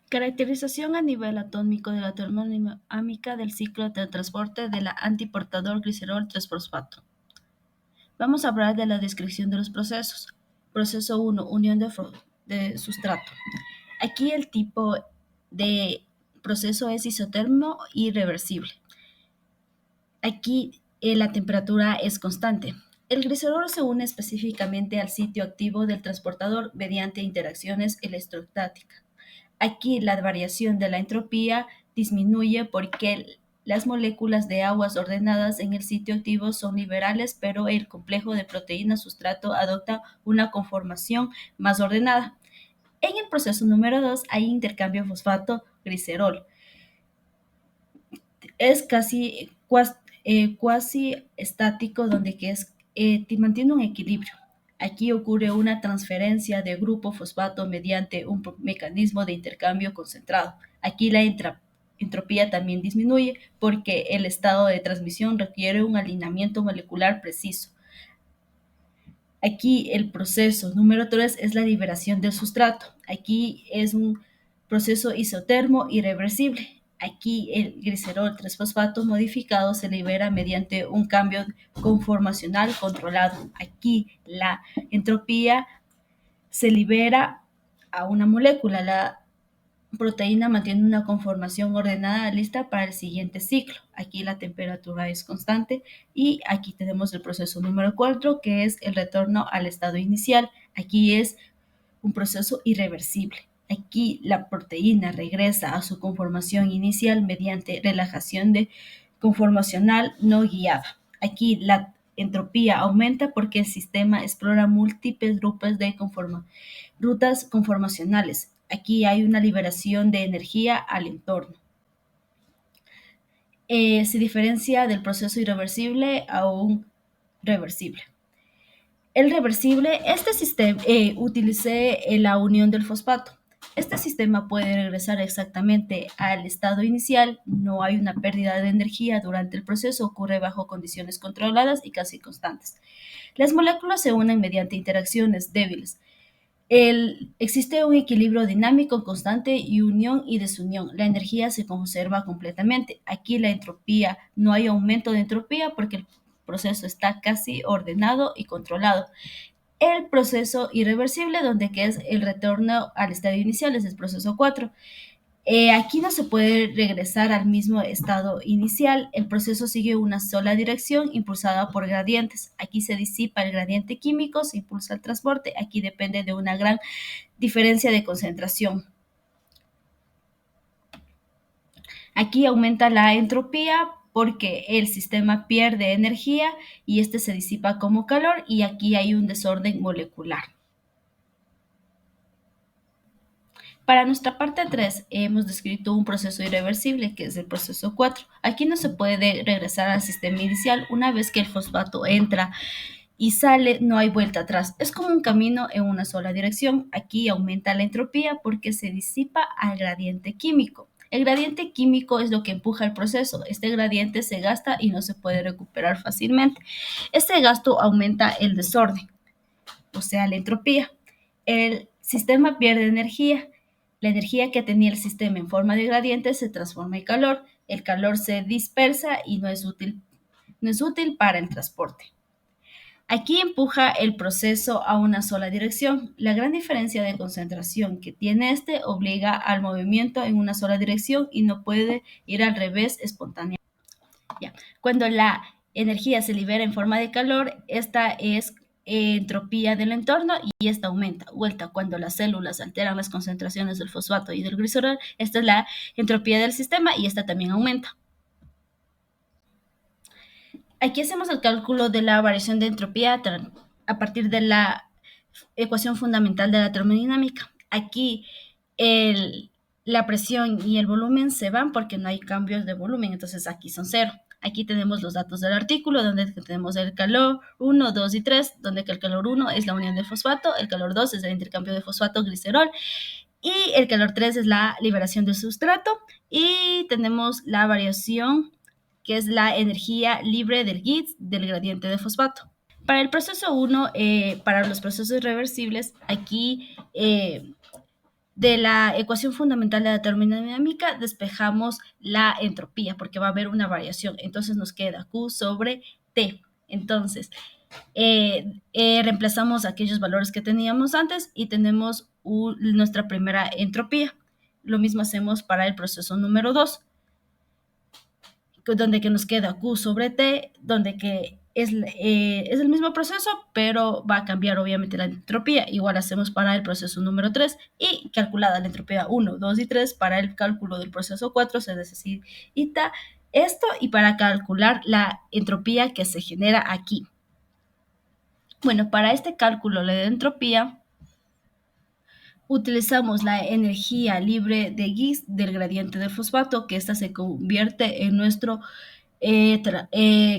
Caracterización a nivel atómico de la termodinámica del ciclo de transporte de la antiportador glicerol 3-fosfato. Vamos a hablar de la descripción de los procesos. Proceso 1, unión de sustrato. Aquí el tipo de proceso es isotermo y reversible. Aquí la temperatura es constante. El glicerol se une específicamente al sitio activo del transportador mediante interacciones electrostáticas. Aquí la variación de la entropía disminuye porque las moléculas de aguas ordenadas en el sitio activo son liberales, pero el complejo de proteína-sustrato adopta una conformación más ordenada. En el proceso número 2 hay intercambio fosfato-glicerol. Es cuasi estático, donde mantiene un equilibrio. Aquí ocurre una transferencia de grupo fosfato mediante un mecanismo de intercambio concentrado. Aquí la entropía también disminuye porque el estado de transmisión requiere un alineamiento molecular preciso. Aquí el proceso número 3 es la liberación del sustrato. Aquí es un proceso isotermo irreversible. Aquí el glicerol 3-fosfato modificado se libera mediante un cambio conformacional controlado. Aquí la entropía se libera a una molécula. La proteína mantiene una conformación ordenada lista para el siguiente ciclo. Aquí la temperatura es constante y aquí tenemos el proceso número 4, que es el retorno al estado inicial. Aquí es un proceso irreversible. Aquí la proteína regresa a su conformación inicial mediante relajación conformacional no guiada. Aquí la entropía aumenta porque el sistema explora múltiples rutas conformacionales. Aquí hay una liberación de energía al entorno. Se diferencia del proceso irreversible a un reversible. El reversible, este sistema utilicé la unión del fosfato. Este sistema puede regresar exactamente al estado inicial, no hay una pérdida de energía durante el proceso, ocurre bajo condiciones controladas y casi constantes. Las moléculas se unen mediante interacciones débiles. Existe un equilibrio dinámico constante y unión y desunión. La energía se conserva completamente. Aquí la entropía, no hay aumento de entropía porque el proceso está casi ordenado y controlado. El proceso irreversible, donde que es el retorno al estadio inicial, es el proceso 4. Aquí no se puede regresar al mismo estado inicial. El proceso sigue una sola dirección impulsada por gradientes. Aquí se disipa el gradiente químico, se impulsa el transporte. Aquí depende de una gran diferencia de concentración. Aquí aumenta la entropía porque el sistema pierde energía y este se disipa como calor y aquí hay un desorden molecular. Para nuestra parte 3 hemos descrito un proceso irreversible que es el proceso 4. Aquí no se puede regresar al sistema inicial. Una vez que el fosfato entra y sale, no hay vuelta atrás. Es como un camino en una sola dirección. Aquí aumenta la entropía porque se disipa al gradiente químico. El gradiente químico es lo que empuja el proceso. Este gradiente se gasta y no se puede recuperar fácilmente. Este gasto aumenta el desorden, o sea, la entropía. El sistema pierde energía. La energía que tenía el sistema en forma de gradiente se transforma en calor. El calor se dispersa y no es útil para el transporte. Aquí empuja el proceso a una sola dirección. La gran diferencia de concentración que tiene este obliga al movimiento en una sola dirección y no puede ir al revés espontáneamente. Ya. Cuando la energía se libera en forma de calor, esta es entropía del entorno y esta aumenta. Vuelta, cuando las células alteran las concentraciones del fosfato y del glicerol, esta es la entropía del sistema y esta también aumenta. Aquí hacemos el cálculo de la variación de entropía a partir de la ecuación fundamental de la termodinámica. Aquí la presión y el volumen se van porque no hay cambios de volumen, entonces aquí son cero. Aquí tenemos los datos del artículo, donde tenemos el calor 1, 2 y 3, donde que el calor 1 es la unión de fosfato, el calor 2 es el intercambio de fosfato-glicerol, y el calor 3 es la liberación del sustrato, y tenemos la variación, que es la energía libre del Gibbs del gradiente de fosfato. Para el proceso 1, para los procesos reversibles, aquí de la ecuación fundamental de la termodinámica despejamos la entropía porque va a haber una variación. Entonces nos queda Q sobre T. Entonces, reemplazamos aquellos valores que teníamos antes y tenemos nuestra primera entropía. Lo mismo hacemos para el proceso número 2, donde que nos queda Q sobre T, donde que es el mismo proceso, pero va a cambiar obviamente la entropía. Igual hacemos para el proceso número 3 y calculada la entropía 1, 2 y 3, para el cálculo del proceso 4 se necesita esto y para calcular la entropía que se genera aquí. Bueno, para este cálculo de entropía utilizamos la energía libre de Gibbs del gradiente del fosfato, que esta se convierte en nuestro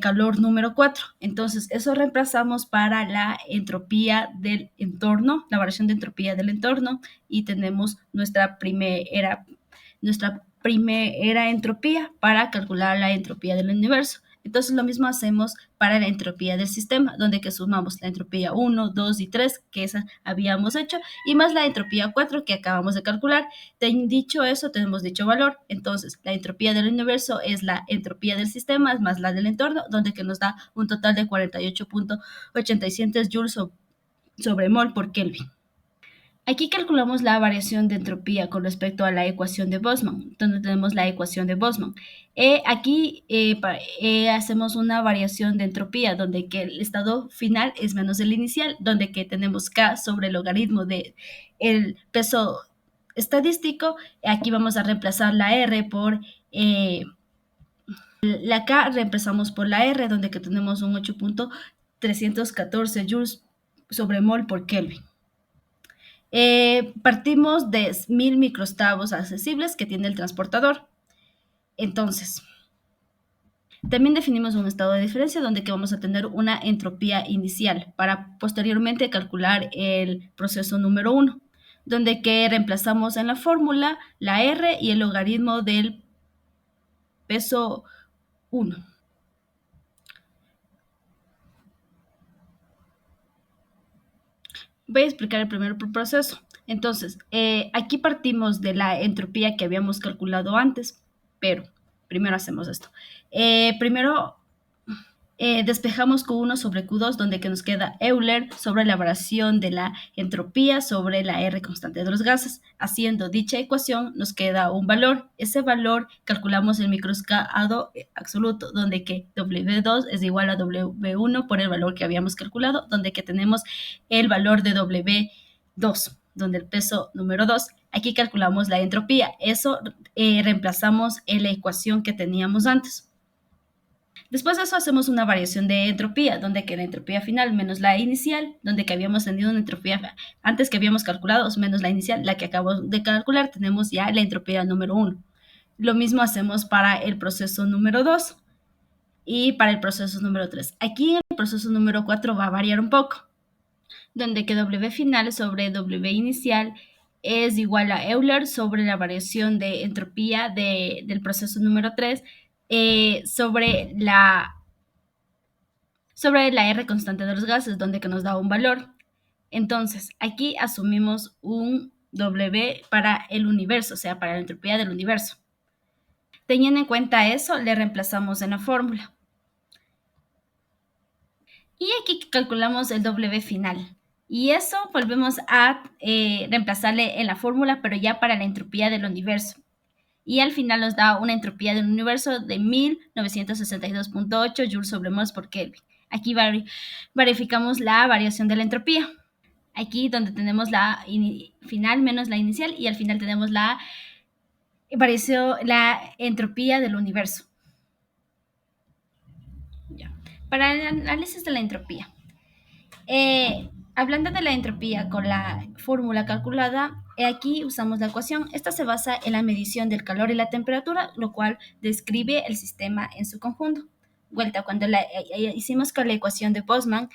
calor número 4. Entonces, eso reemplazamos para la entropía del entorno, la variación de entropía del entorno, y tenemos nuestra primera entropía para calcular la entropía del universo. Entonces lo mismo hacemos para la entropía del sistema, donde que sumamos la entropía 1, 2 y 3, que esa habíamos hecho, y más la entropía 4 que acabamos de calcular. Dicho eso, tenemos dicho valor. Entonces, la entropía del universo es la entropía del sistema más la del entorno, donde que nos da un total de 48.87 joules sobre mol por Kelvin. Aquí calculamos la variación de entropía con respecto a la ecuación de Boltzmann, donde tenemos la ecuación de Boltzmann. Hacemos una variación de entropía, donde que el estado final es menos el inicial, donde que tenemos K sobre el logaritmo del peso estadístico. Aquí vamos a reemplazar la R por la K, reemplazamos por la R, donde que tenemos un 8.314 joules sobre mol por Kelvin. Partimos de 1000 microstavos accesibles que tiene el transportador. Entonces, también definimos un estado de diferencia donde que vamos a tener una entropía inicial para posteriormente calcular el proceso número 1, donde que reemplazamos en la fórmula la R y el logaritmo del peso 1. Voy a explicar el primer proceso. Entonces, aquí partimos de la entropía que habíamos calculado antes, pero primero hacemos esto. Primero despejamos Q1 sobre Q2, donde que nos queda Euler sobre la variación de la entropía sobre la R constante de los gases. Haciendo dicha ecuación nos queda un valor. Ese valor calculamos el microescalado absoluto, donde que W2 es igual a W1 por el valor que habíamos calculado, donde que tenemos el valor de W2, donde el peso número 2. Aquí calculamos la entropía. Eso reemplazamos en la ecuación que teníamos antes. Después de eso hacemos una variación de entropía, donde que la entropía final menos la inicial, donde que habíamos tenido una entropía antes que habíamos calculado menos la inicial, la que acabamos de calcular, tenemos ya la entropía número 1. Lo mismo hacemos para el proceso número 2 y para el proceso número 3. Aquí en el proceso número 4 va a variar un poco, donde que W final sobre W inicial es igual a Euler sobre la variación de entropía del proceso número 3 sobre la R constante de los gases, donde que nos da un valor. Entonces, aquí asumimos un W para el universo, o sea, para la entropía del universo. Teniendo en cuenta eso, le reemplazamos en la fórmula. Y aquí calculamos el W final. Y eso volvemos a reemplazarle en la fórmula, pero ya para la entropía del universo. Y al final nos da una entropía del universo de 1962.8 joules sobre mol por Kelvin. Aquí verificamos la variación de la entropía. Aquí donde tenemos la final menos la inicial y al final tenemos la entropía del universo. Ya. Para el análisis de la entropía. Hablando de la entropía con la fórmula calculada, aquí usamos la ecuación. Esta se basa en la medición del calor y la temperatura, lo cual describe el sistema en su conjunto. Cuando hicimos con la ecuación de Boltzmann,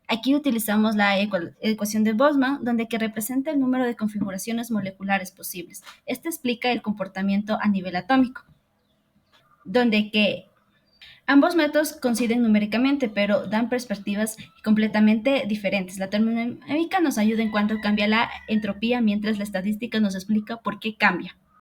aquí utilizamos la ecuación de Boltzmann, donde que representa el número de configuraciones moleculares posibles. Este explica el comportamiento a nivel atómico, donde que Ambos métodos coinciden numéricamente, pero dan perspectivas completamente diferentes. La termodinámica nos ayuda en cuanto cambia la entropía, mientras la estadística nos explica por qué cambia.